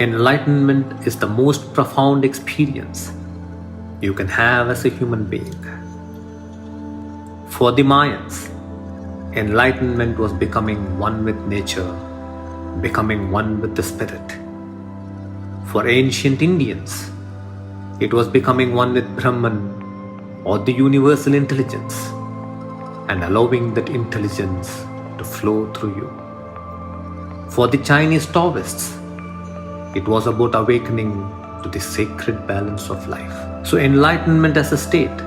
Enlightenment is the most profound experience you can have as a human being. For the Mayans, enlightenment was becoming one with nature, becoming one with the spirit. For ancient Indians, it was becoming one with Brahman or the universal intelligence and allowing that intelligence to flow through you. For the Chinese Taoists, it was about awakening to the sacred balance of life. So enlightenment as a state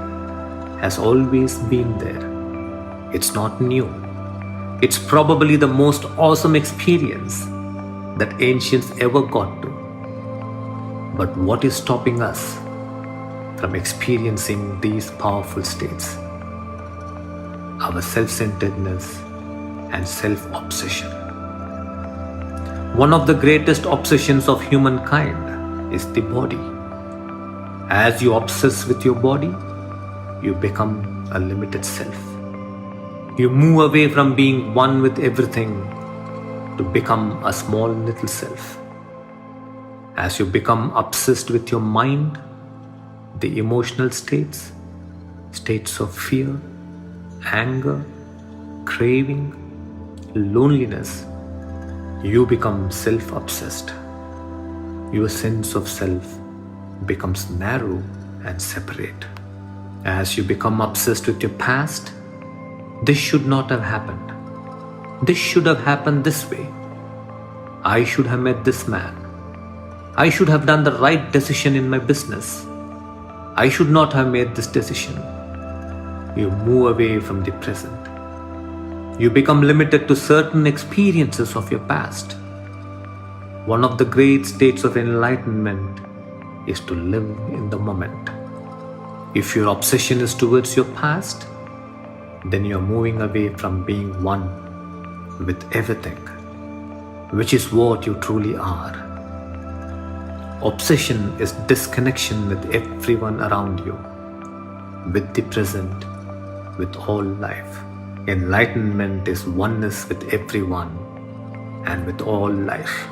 has always been there. It's not new. It's probably the most awesome experience that ancients ever got to. But what is stopping us from experiencing these powerful states? Our self-centeredness and self-obsession. One of the greatest obsessions of humankind is the body. As you obsess with your body, you become a limited self. You move away from being one with everything to become a small little self. As you become obsessed with your mind, the emotional states of fear, anger, craving, loneliness, you become self-obsessed. Your sense of self becomes narrow and separate. As you become obsessed with your past, this should not have happened. This should have happened this way. I should have met this man. I should have done the right decision in my business. I should not have made this decision. You move away from the present. You become limited to certain experiences of your past. One of the great states of enlightenment is to live in the moment. If your obsession is towards your past, then you are moving away from being one with everything, which is what you truly are. Obsession is disconnection with everyone around you, with the present, with all life. Enlightenment is oneness with everyone and with all life.